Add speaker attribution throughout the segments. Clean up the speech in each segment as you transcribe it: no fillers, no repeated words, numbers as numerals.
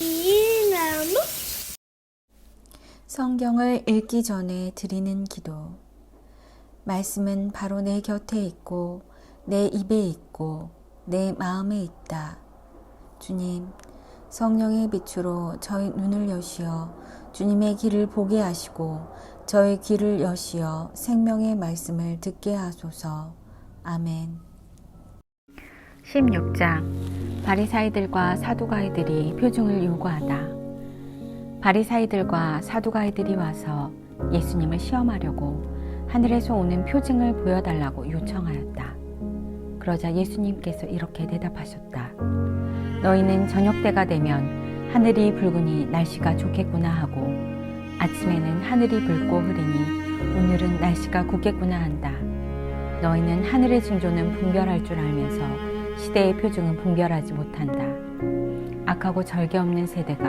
Speaker 1: 이나무?
Speaker 2: 성경을 읽기 전에 드리는 기도. 말씀은 바로 내 곁에 있고 내 입에 있고 내 마음에 있다. 주님, 성령의 빛으로 저희 눈을 여시어 주님의 길을 보게 하시고 저의 귀를 여시어 생명의 말씀을 듣게 하소서. 아멘. 16장. 바리사이들과 사두가이들이 표징을 요구하다. 바리사이들과 사두가이들이 와서 예수님을 시험하려고 하늘에서 오는 표징을 보여달라고 요청하였다. 그러자 예수님께서 이렇게 대답하셨다. 너희는 저녁때가 되면 하늘이 붉으니 날씨가 좋겠구나 하고 아침에는 하늘이 붉고 흐리니 오늘은 날씨가 굳겠구나 한다. 너희는 하늘의 징조는 분별할 줄 알면서 시대의 표징은 분별하지 못한다. 악하고 절개 없는 세대가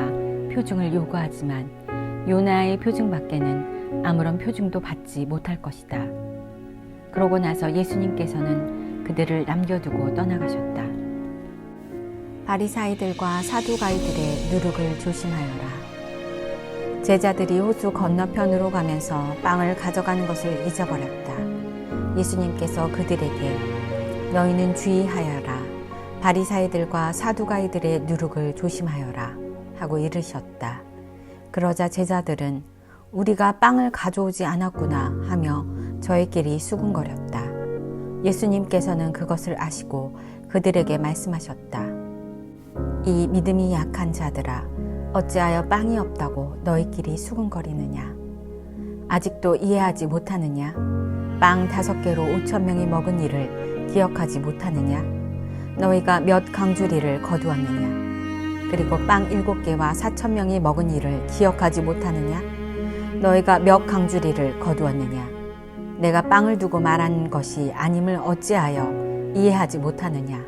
Speaker 2: 표징을 요구하지만 요나의 표징밖에는 아무런 표징도 받지 못할 것이다. 그러고 나서 예수님께서는 그들을 남겨두고 떠나가셨다. 바리사이들과 사두가이들의 누룩을 조심하여라. 제자들이 호수 건너편으로 가면서 빵을 가져가는 것을 잊어버렸다. 예수님께서 그들에게 너희는 주의하여라. 바리사이들과 사두가이들의 누룩을 조심하여라 하고 이르셨다. 그러자 제자들은 우리가 빵을 가져오지 않았구나 하며 저희끼리 수군거렸다. 예수님께서는 그것을 아시고 그들에게 말씀하셨다. 이 믿음이 약한 자들아, 어찌하여 빵이 없다고 너희끼리 수군거리느냐? 아직도 이해하지 못하느냐? 빵 5개로 5,000명이 먹은 일을 기억하지 못하느냐? 너희가 몇 강주리를 거두었느냐? 그리고 빵 7개와 4,000명이 먹은 일을 기억하지 못하느냐? 너희가 몇 강주리를 거두었느냐? 내가 빵을 두고 말한 것이 아님을 어찌하여 이해하지 못하느냐?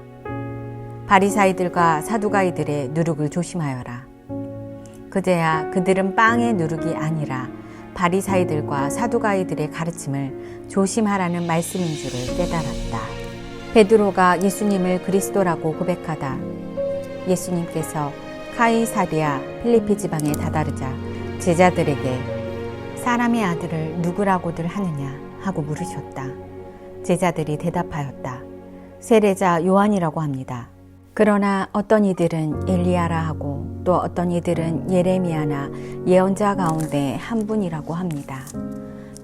Speaker 2: 바리사이들과 사두가이들의 누룩을 조심하여라. 그제야 그들은 빵의 누룩이 아니라 바리사이들과 사두가이들의 가르침을 조심하라는 말씀인 줄을 깨달았다. 베드로가 예수님을 그리스도라고 고백하다 예수님께서 카이사리아 필리피 지방에 다다르자 제자들에게 사람의 아들을 누구라고들 하느냐 하고 물으셨다. 제자들이 대답하였다. 세례자 요한이라고 합니다. 그러나 어떤 이들은 엘리야라 하고 또 어떤 이들은 예레미야나 예언자 가운데 한 분이라고 합니다.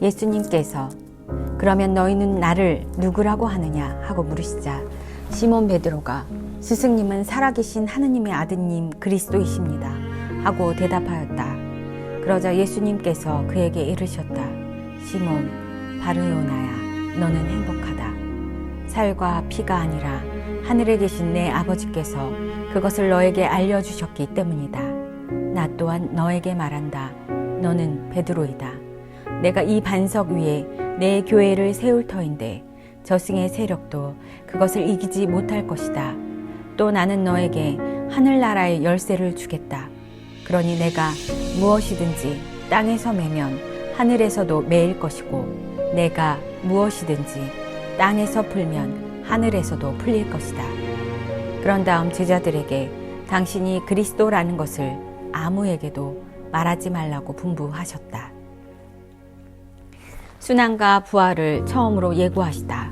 Speaker 2: 예수님께서 그러면 너희는 나를 누구라고 하느냐 하고 물으시자 시몬 베드로가 스승님은 살아계신 하느님의 아드님 그리스도이십니다 하고 대답하였다. 그러자 예수님께서 그에게 이르셨다. 시몬 바르요나야, 너는 행복하다. 살과 피가 아니라 하늘에 계신 내 아버지께서 그것을 너에게 알려주셨기 때문이다. 나 또한 너에게 말한다. 너는 베드로이다. 내가 이 반석 위에 내 교회를 세울 터인데 저승의 세력도 그것을 이기지 못할 것이다. 또 나는 너에게 하늘나라의 열쇠를 주겠다. 그러니 내가 무엇이든지 땅에서 매면 하늘에서도 매일 것이고 내가 무엇이든지 땅에서 풀면 하늘에서도 풀릴 것이다. 그런 다음 제자들에게 당신이 그리스도라는 것을 아무에게도 말하지 말라고 분부하셨다. 순환과 부활을 처음으로 예고하시다.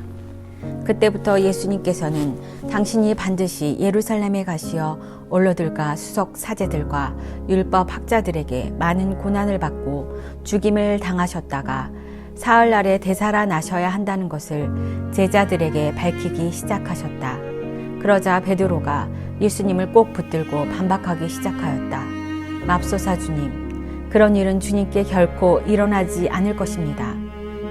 Speaker 2: 그때부터 예수님께서는 당신이 반드시 예루살렘에 가시어 원로들과 수석 사제들과 율법 학자들에게 많은 고난을 받고 죽임을 당하셨다가 사흘날에 되살아나셔야 한다는 것을 제자들에게 밝히기 시작하셨다. 그러자 베드로가 예수님을 꼭 붙들고 반박하기 시작하였다. 맙소사 주님, 그런 일은 주님께 결코 일어나지 않을 것입니다.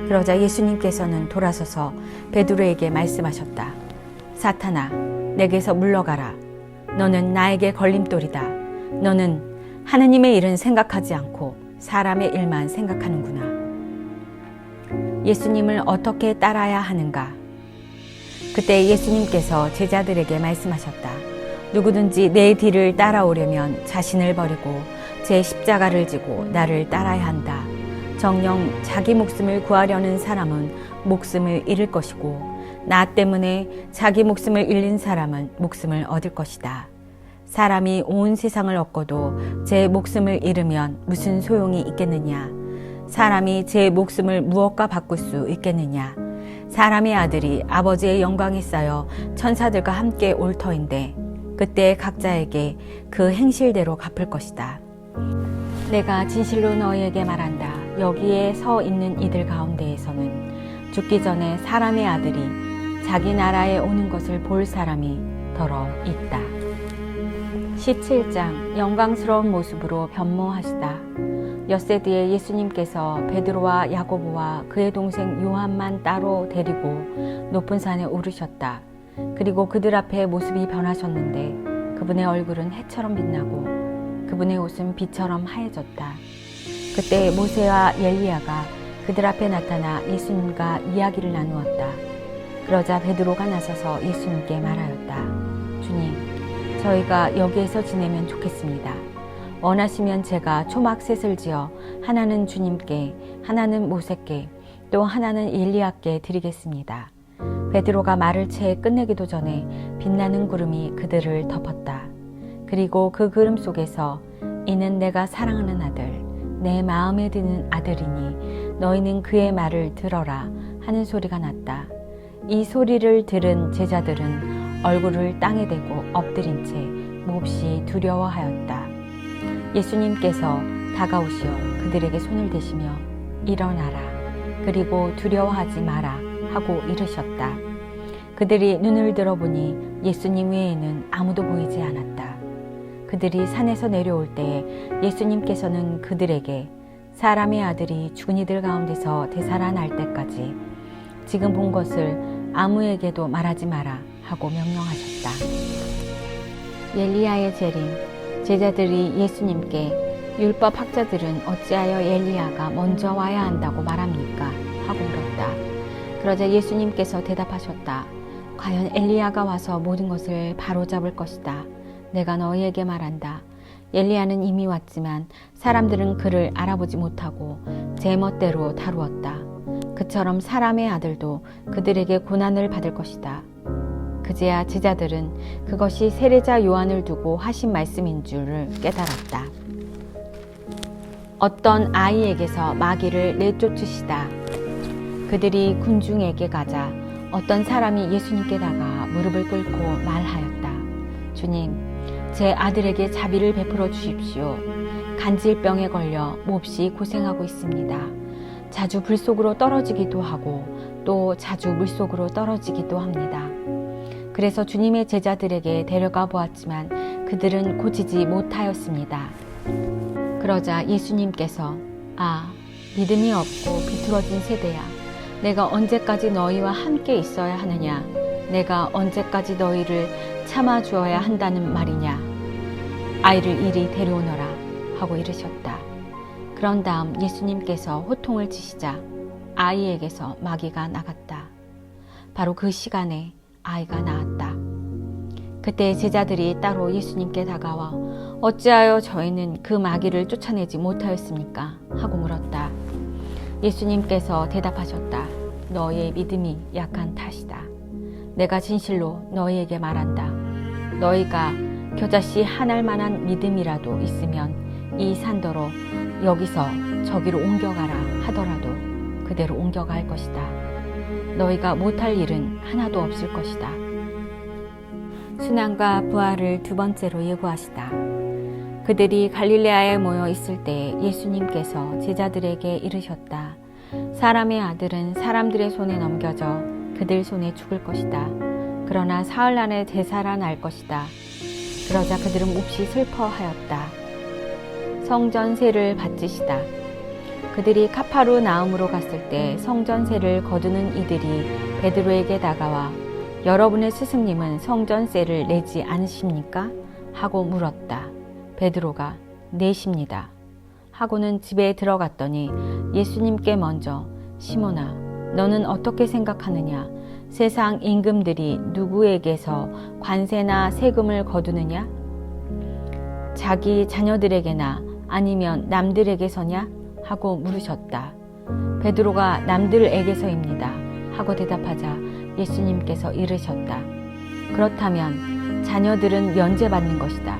Speaker 2: 그러자 예수님께서는 돌아서서 베드로에게 말씀하셨다. 사탄아, 내게서 물러가라. 너는 나에게 걸림돌이다. 너는 하느님의 일은 생각하지 않고 사람의 일만 생각하는구나. 예수님을 어떻게 따라야 하는가? 그때 예수님께서 제자들에게 말씀하셨다. 누구든지 내 뒤를 따라오려면 자신을 버리고 제 십자가를 지고 나를 따라야 한다. 정녕 자기 목숨을 구하려는 사람은 목숨을 잃을 것이고 나 때문에 자기 목숨을 잃는 사람은 목숨을 얻을 것이다. 사람이 온 세상을 얻고도 제 목숨을 잃으면 무슨 소용이 있겠느냐? 사람이 제 목숨을 무엇과 바꿀 수 있겠느냐? 사람의 아들이 아버지의 영광에 쌓여 천사들과 함께 올 터인데 그때 각자에게 그 행실대로 갚을 것이다. 내가 진실로 너희에게 말한다. 여기에 서 있는 이들 가운데에서는 죽기 전에 사람의 아들이 자기 나라에 오는 것을 볼 사람이 더러 있다. 17장 영광스러운 모습으로 변모하시다. 엿새 뒤에 예수님께서 베드로와 야고보와 그의 동생 요한만 따로 데리고 높은 산에 오르셨다. 그리고 그들 앞에 모습이 변하셨는데 그분의 얼굴은 해처럼 빛나고 그분의 옷은 빛처럼 하얘졌다. 그때 모세와 엘리야가 그들 앞에 나타나 예수님과 이야기를 나누었다. 그러자 베드로가 나서서 예수님께 말하였다. 주님, 저희가 여기에서 지내면 좋겠습니다. 원하시면 제가 초막셋을 지어 하나는 주님께, 하나는 모세께, 또 하나는 엘리야께 드리겠습니다. 베드로가 말을 채 끝내기도 전에 빛나는 구름이 그들을 덮었다. 그리고 그 구름 속에서 이는 내가 사랑하는 아들, 내 마음에 드는 아들이니 너희는 그의 말을 들어라 하는 소리가 났다. 이 소리를 들은 제자들은 얼굴을 땅에 대고 엎드린 채 몹시 두려워하였다. 예수님께서 다가오시어 그들에게 손을 대시며 일어나라. 그리고 두려워하지 마라 하고 이르셨다. 그들이 눈을 들어보니 예수님 외에는 아무도 보이지 않았다. 그들이 산에서 내려올 때에 예수님께서는 그들에게 사람의 아들이 죽은 이들 가운데서 되살아날 때까지 지금 본 것을 아무에게도 말하지 마라 하고 명령하셨다. 엘리야의 재림. 제자들이 예수님께 율법 학자들은 어찌하여 엘리야가 먼저 와야 한다고 말합니까? 하고 물었다. 그러자 예수님께서 대답하셨다. 과연 엘리야가 와서 모든 것을 바로잡을 것이다. 내가 너희에게 말한다. 엘리야는 이미 왔지만 사람들은 그를 알아보지 못하고 제멋대로 다루었다. 그처럼 사람의 아들도 그들에게 고난을 받을 것이다. 그제야 제자들은 그것이 세례자 요한을 두고 하신 말씀인 줄을 깨달았다. 어떤 아이에게서 마귀를 내쫓으시다. 그들이 군중에게 가자 어떤 사람이 예수님께 다가 무릎을 꿇고 말하였다. 주님, 제 아들에게 자비를 베풀어 주십시오. 간질병에 걸려 몹시 고생하고 있습니다. 자주 불 속으로 떨어지기도 하고 또 자주 물 속으로 떨어지기도 합니다. 그래서 주님의 제자들에게 데려가 보았지만 그들은 고치지 못하였습니다. 그러자 예수님께서 믿음이 없고 비틀어진 세대야. 내가 언제까지 너희와 함께 있어야 하느냐? 내가 언제까지 너희를 참아주어야 한다는 말이냐? 아이를 이리 데려오너라 하고 이르셨다. 그런 다음 예수님께서 호통을 치시자 아이에게서 마귀가 나갔다. 바로 그 시간에 아이가 나았다. 그때 제자들이 따로 예수님께 다가와 어찌하여 저희는 그 마귀를 쫓아내지 못하였습니까? 하고 물었다. 예수님께서 대답하셨다. 너희의 믿음이 약한 탓이다. 내가 진실로 너희에게 말한다. 너희가 겨자씨 한 알만한 믿음이라도 있으면 이 산더러 여기서 저기로 옮겨가라 하더라도 그대로 옮겨갈 것이다. 너희가 못할 일은 하나도 없을 것이다. 순환과 부활을 두 번째로 예고하시다. 그들이 갈릴레아에 모여 있을 때 예수님께서 제자들에게 이르셨다. 사람의 아들은 사람들의 손에 넘겨져 그들 손에 죽을 것이다. 그러나 사흘 안에 되살아날 것이다. 그러자 그들은 몹시 슬퍼하였다. 성전세를 바치시다. 그들이 카파르나움으로 갔을 때 성전세를 거두는 이들이 베드로에게 다가와 여러분의 스승님은 성전세를 내지 않으십니까? 하고 물었다. 베드로가 내십니다. 하고는 집에 들어갔더니 예수님께 먼저 시몬아, 너는 어떻게 생각하느냐? 세상 임금들이 누구에게서 관세나 세금을 거두느냐? 자기 자녀들에게나 아니면 남들에게서냐? 하고 물으셨다. 베드로가 남들에게서입니다. 하고 대답하자 예수님께서 이르셨다. 그렇다면 자녀들은 면제받는 것이다.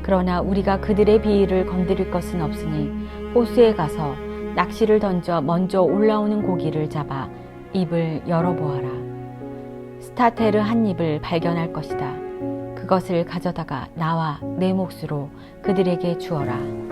Speaker 2: 그러나 우리가 그들의 비위를 건드릴 것은 없으니 호수에 가서 낚시를 던져 먼저 올라오는 고기를 잡아 입을 열어보아라. 스타테르 한 입을 발견할 것이다. 그것을 가져다가 나와 내 몫으로 그들에게 주어라.